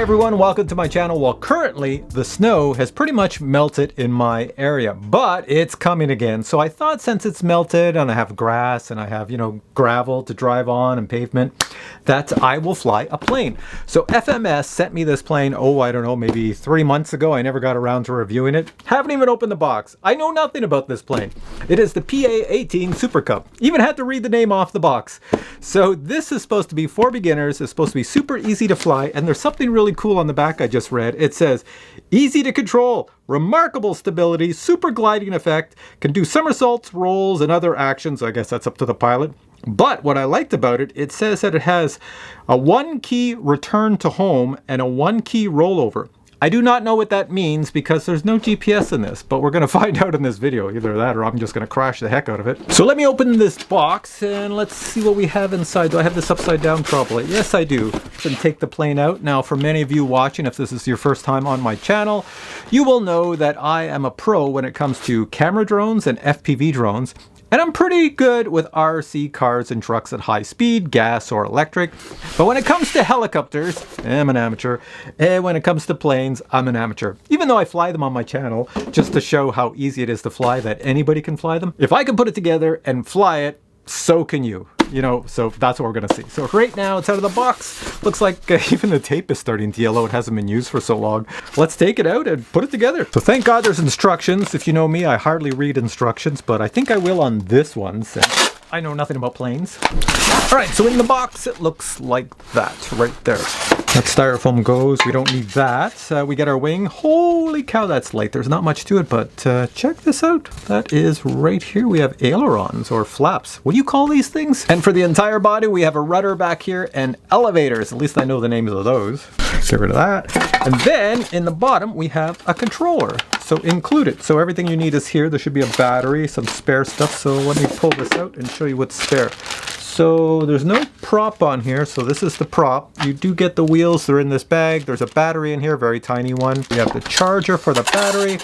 everyone, welcome to my channel. Well, currently the snow has pretty much melted in my area, but it's coming again. So I thought since it's melted and I have grass and I have, gravel to drive on and pavement, that I will fly a plane. So FMS sent me this plane, I don't know, maybe 3 months ago. I never got around to reviewing it. Haven't even opened the box. I know nothing about this plane. It is the PA-18 Super Cub. Even had to read the name off the box. So this is supposed to be for beginners. It's supposed to be super easy to fly, and there's something really cool on the back I just read. It says, easy to control, remarkable stability, super gliding effect, can do somersaults, rolls, and other actions. I guess that's up to the pilot. But what I liked about it, it says that it has a 1-key return to home and a 1-key rollover. I do not know what that means because there's no GPS in this, but we're going to find out in this video. Either that or I'm just going to crash the heck out of it. So let me open this box and let's see what we have inside. Do I have this upside down properly? Yes, I do. Then take the plane out. Now, for many of you watching, if this is your first time on my channel, you will know that I am a pro when it comes to camera drones and FPV drones. And I'm pretty good with RC cars and trucks at high speed, gas or electric. But when it comes to helicopters, I'm an amateur. And when it comes to planes, I'm an amateur. Even though I fly them on my channel, just to show how easy it is to fly, that anybody can fly them. If I can put it together and fly it, so can you. So that's what we're going to see. So right now it's out of the box. Looks like even the tape is starting to yellow. It hasn't been used for so long. Let's take it out and put it together. So thank God there's instructions. If you know me, I hardly read instructions, but I think I will on this one since I know nothing about planes. All right, so in the box, it looks like that right there. That styrofoam goes. We don't need that. We get our wing. Holy cow, that's light. There's not much to it, but check this out. That is right here. We have ailerons or flaps. What do you call these things? And for the entire body, we have a rudder back here and elevators. At least I know the names of those. Get rid of that. And then in the bottom, we have a controller. So included. So everything you need is here. There should be a battery, some spare stuff. So let me pull this out and show you what's spare. So there's no prop on here, so this is the prop. You do get the wheels, they're in this bag. There's a battery in here, very tiny one. We have the charger for the battery.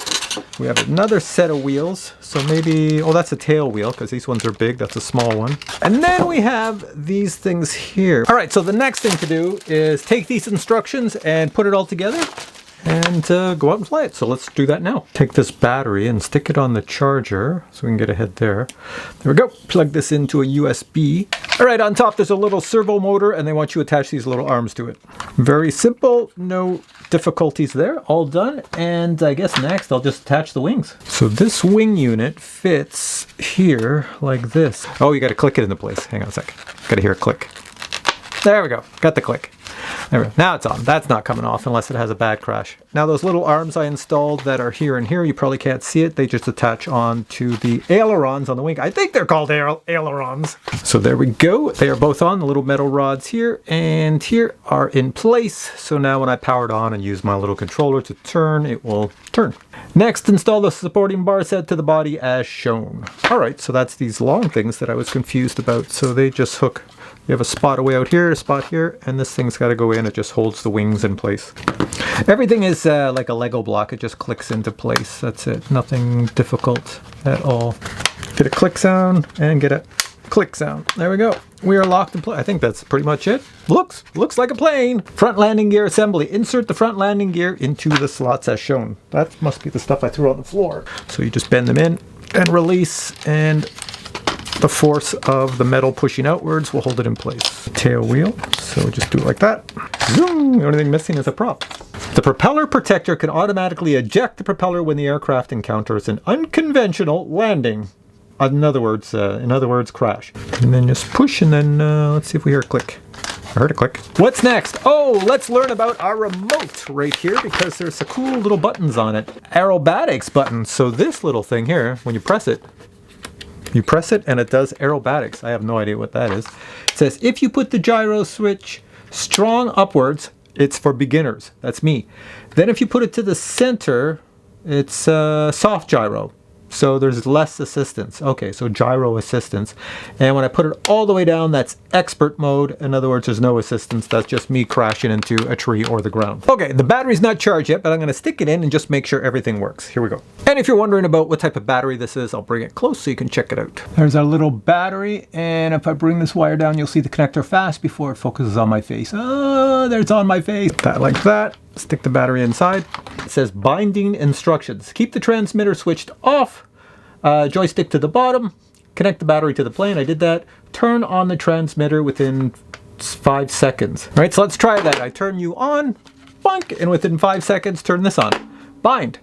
We have another set of wheels. So maybe, that's a tail wheel because these ones are big. That's a small one. And then we have these things here. All right, so the next thing to do is take these instructions and put it all together and go out and fly it. So let's do that now. Take this battery and stick it on the charger so we can get ahead there. There we go. Plug this into a USB. All right, on top there's a little servo motor and they want you to attach these little arms to it. Very simple, no difficulties there. All done. And I guess next I'll just attach the wings. So this wing unit fits here like this. Oh, you got to click it into place. Hang on a sec. Got to hear it click. There we go. Got the click. There we go. Now it's on. That's not coming off unless it has a bad crash. Now those little arms I installed that are here and here, you probably can't see it. They just attach on to the ailerons on the wing. I think they're called ailerons. So there we go. They are both on. The little metal rods here and here are in place. So now when I power it on and use my little controller to turn, it will turn. Next, install the supporting bar set to the body as shown. All right, so that's these long things that I was confused about. So they just hook. You have a spot away out here, a spot here, and this thing's got to go in. It just holds the wings in place. Everything is like a Lego block. It just clicks into place. That's it. Nothing difficult at all. Get a click sound and get a click sound. There we go. We are locked in place. I think that's pretty much it. Looks like a plane. Front landing gear assembly. Insert the front landing gear into the slots as shown. That must be the stuff I threw on the floor. So you just bend them in and release, and the force of the metal pushing outwards will hold it in place. Tail wheel, so just do it like that. Zoom! The only thing missing is a prop. The propeller protector can automatically eject the propeller when the aircraft encounters an unconventional landing. In other words, crash. And then just push, and then let's see if we hear a click. I heard a click. What's next? Oh, let's learn about our remote right here because there's some cool little buttons on it. Aerobatics button. So this little thing here, when you press it and it does aerobatics. I have no idea what that is. It says, if you put the gyro switch strong upwards, it's for beginners. That's me. Then if you put it to the center, it's soft gyro. So there's less assistance. Okay, so gyro assistance. And when I put it all the way down, that's expert mode. In other words, there's no assistance. That's just me crashing into a tree or the ground. Okay, the battery's not charged yet, but I'm going to stick it in and just make sure everything works. Here we go. And if you're wondering about what type of battery this is, I'll bring it close so you can check it out. There's our little battery. And if I bring this wire down, you'll see the connector fast before it focuses on my face. Oh, there it's on my face. That like that. Stick the battery inside. It says binding instructions. Keep the transmitter switched off. Joystick to the bottom. Connect the battery to the plane. I did that. Turn on the transmitter within 5 seconds. All right, so let's try that. I turn you on, bonk, and within 5 seconds, turn this on. Bind.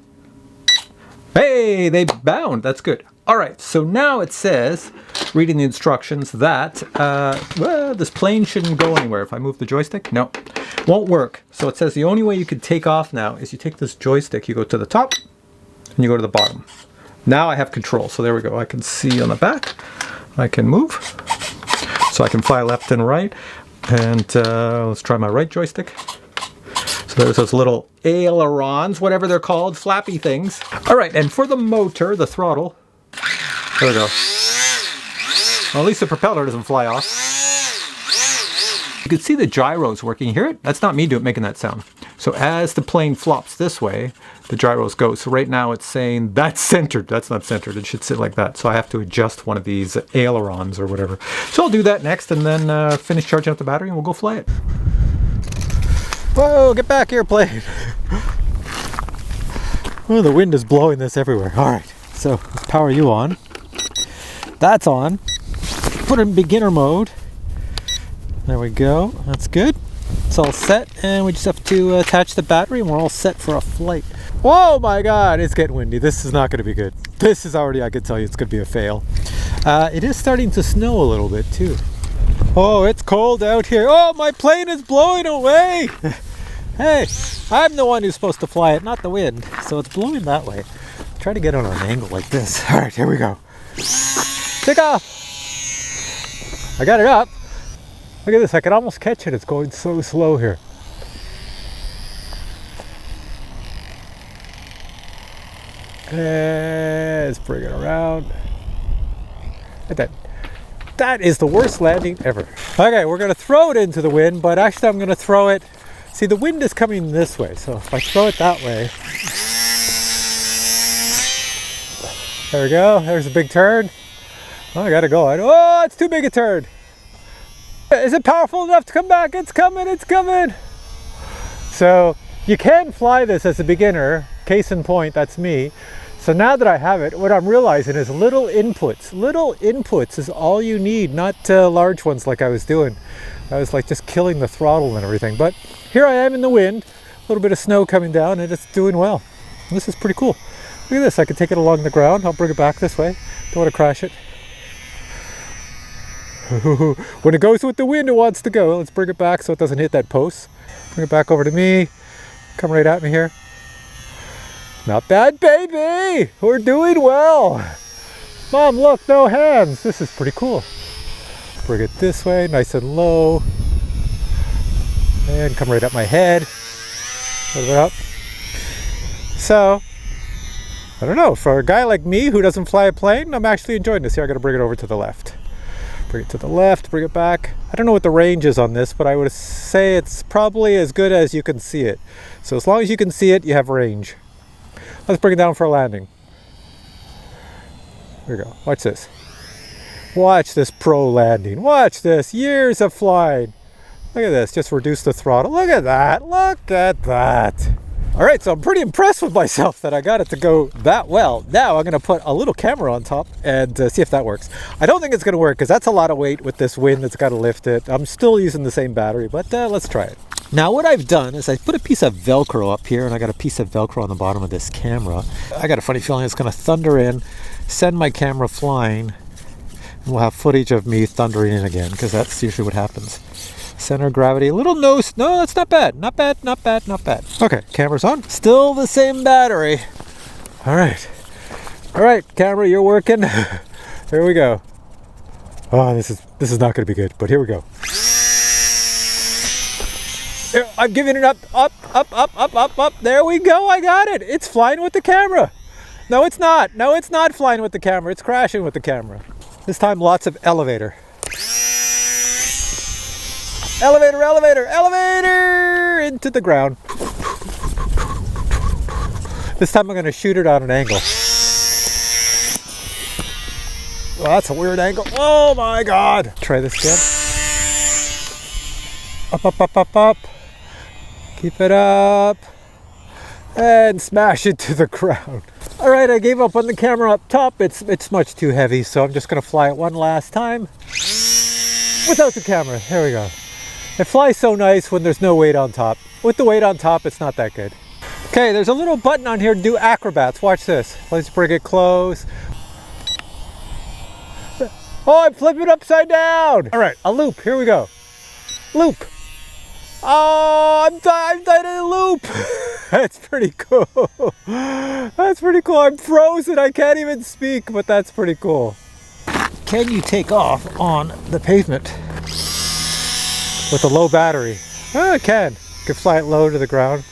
Hey, they bound. That's good. All right, so now it says, reading the instructions, that this plane shouldn't go anywhere. If I move the joystick, no, won't work. So it says the only way you can take off now is you take this joystick, you go to the top, and you go to the bottom. Now I have control. So there we go. I can see on the back. I can move. So I can fly left and right. And let's try my right joystick. So there's those little ailerons, whatever they're called, flappy things. All right, and for the motor, the throttle, there we go. Well, at least the propeller doesn't fly off. You can see the gyros working. Hear it? That's not me making that sound. So as the plane flops this way, the gyros go. So right now it's saying that's centered. That's not centered. It should sit like that. So I have to adjust one of these ailerons or whatever. So I'll do that next and then finish charging up the battery and we'll go fly it. Whoa, get back here, plane. Oh, the wind is blowing this everywhere. All right, so let's power you on. That's on. Put it in beginner mode. There we go. That's good. It's all set, and we just have to attach the battery, and we're all set for a flight. Whoa, my God, it's getting windy. This is not going to be good. This is already, I can tell you, it's going to be a fail. It is starting to snow a little bit, too. Oh, it's cold out here. Oh, my plane is blowing away. Hey, I'm the one who's supposed to fly it, not the wind. So it's blowing that way. Try to get on an angle like this. All right, here we go. Take off. I got it up. Look at this, I can almost catch it. It's going so slow here. Let's bring it around. That is the worst landing ever. Okay, we're gonna throw it into the wind, but actually I'm gonna throw it. See, the wind is coming this way, so if I throw it that way. There we go, there's a big turn. Oh, I gotta go. Oh, it's too big a turn. Is it powerful enough to come back? It's coming, it's coming. So you can fly this as a beginner. Case in point, that's me. So now that I have it, what I'm realizing is little inputs. Little inputs is all you need, not large ones like I was doing. I was like just killing the throttle and everything. But here I am in the wind, a little bit of snow coming down, and it's doing well. And this is pretty cool. Look at this, I can take it along the ground. I'll bring it back this way. Don't want to crash it. When it goes with the wind, it wants to go. Let's bring it back so it doesn't hit that post. Bring it back over to me. Come right at me here. Not bad, baby. We're doing well. Mom, look, no hands. This is pretty cool. Bring it this way, nice and low. And come right up my head. A little bit up. So, I don't know. For a guy like me who doesn't fly a plane, I'm actually enjoying this. Here, I got to bring it over to the left. Bring it to the left, bring it back. I don't know what the range is on this, but I would say it's probably as good as you can see it. So as long as you can see it, you have range. Let's bring it down for a landing. Here we go. Watch this. Watch this pro landing. Watch this. Years of flying. Look at this. Just reduce the throttle. Look at that. Look at that. All right, so I'm pretty impressed with myself that I got it to go that well. Now I'm gonna put a little camera on top and see if that works. I don't think it's gonna work because that's a lot of weight with this wind that's gotta lift it. I'm still using the same battery, but let's try it. Now what I've done is I put a piece of Velcro up here and I got a piece of Velcro on the bottom of this camera. I got a funny feeling it's gonna thunder in, send my camera flying, and we'll have footage of me thundering in again because that's usually what happens. Center of gravity, a little nose. No, that's not bad. Not bad, not bad, not bad. Okay, camera's on. Still the same battery. All right. All right, camera, you're working. Here we go. Oh, this is not gonna be good, but here we go. I'm giving it up. There we go, I got it. It's flying with the camera. No, it's not. No, it's not flying with the camera. It's crashing with the camera. This time, lots of elevator. Elevator, elevator, elevator! Into the ground. This time I'm going to shoot it on an angle. Well, that's a weird angle. Oh my God. Try this again. Up, up, up, up, up. Keep it up. And smash it to the ground. All right, I gave up on the camera up top. It's much too heavy, so I'm just going to fly it one last time. Without the camera. There we go. It flies so nice when there's no weight on top. With the weight on top, it's not that good. Okay, there's a little button on here to do acrobats. Watch this. Let's bring it close. Oh, I'm flipping upside down. All right, a loop. Here we go. Loop. Oh, I'm done in a loop. That's pretty cool. That's pretty cool. I'm frozen. I can't even speak, but that's pretty cool. Can you take off on the pavement with a low battery? Oh, I can. You can fly it low to the ground.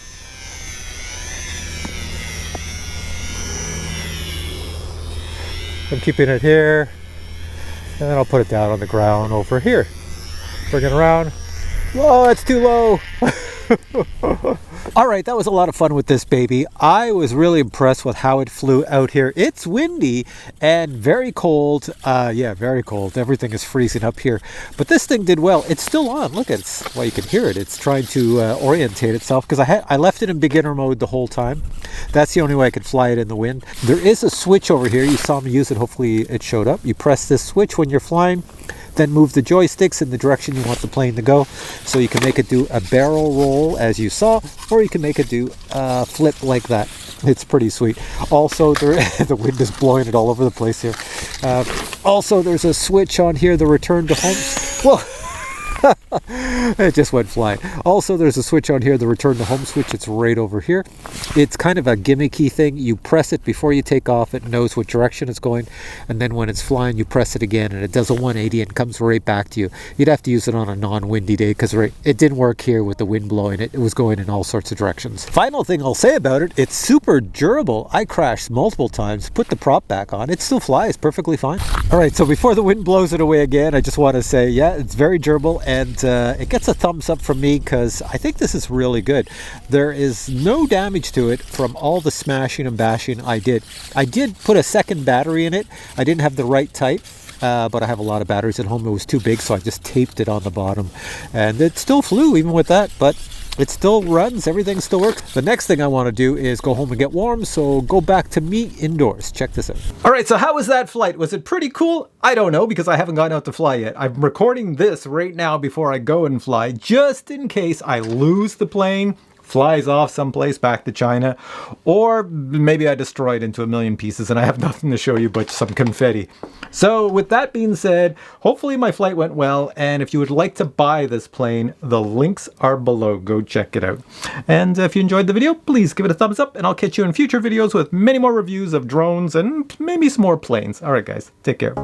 I'm keeping it here. And then I'll put it down on the ground over here. Bring it around. Whoa, that's too low. All right, that was a lot of fun with this baby. I was really impressed with how it flew out here. It's windy and very cold. Yeah, very cold. Everything is freezing up here. But this thing did well. It's still on. Look, well, you can hear it. It's trying to orientate itself because I left it in beginner mode the whole time. That's the only way I could fly it in the wind. There is a switch over here. You saw me use it. Hopefully it showed up. You press this switch when you're flying. Then move the joysticks in the direction you want the plane to go. So you can make it do a barrel roll as you saw, or you can make it do a flip like that. It's pretty sweet. Also, the wind is blowing it all over the place here. Also, there's a switch on here, the return to home. Well, it just went flying. Also, there's a switch on here, the return to home switch. It's right over here. It's kind of a gimmicky thing. You press it before you take off. It knows what direction it's going. And then when it's flying, you press it again and it does a 180 and comes right back to you. You'd have to use it on a non-windy day because it didn't work here with the wind blowing. It was going in all sorts of directions. Final thing I'll say about it, it's super durable. I crashed multiple times, put the prop back on. It still flies perfectly fine. All right, so before the wind blows it away again, I just want to say, yeah, it's very durable. And it gets a thumbs up from me because I think this is really good. There is no damage to it from all the smashing and bashing I did. I did put a second battery in it. I didn't have the right type, but I have a lot of batteries at home. It was too big, so I just taped it on the bottom. And it still flew even with that, but it still runs. Everything still works. The next thing I want to do is go home and get warm, so go back to me indoors. Check this out. All right, so how was that flight? Was it pretty cool? I don't know because I haven't gone out to fly yet. I'm recording this right now before I go and fly, just in case I lose the plane, flies off someplace back to China, or maybe I destroy it into a million pieces and I have nothing to show you but some confetti. So with that being said, hopefully my flight went well, and if you would like to buy this plane, the links are below. Go check it out. And if you enjoyed the video, please give it a thumbs up, and I'll catch you in future videos with many more reviews of drones and maybe some more planes. All right, guys, take care.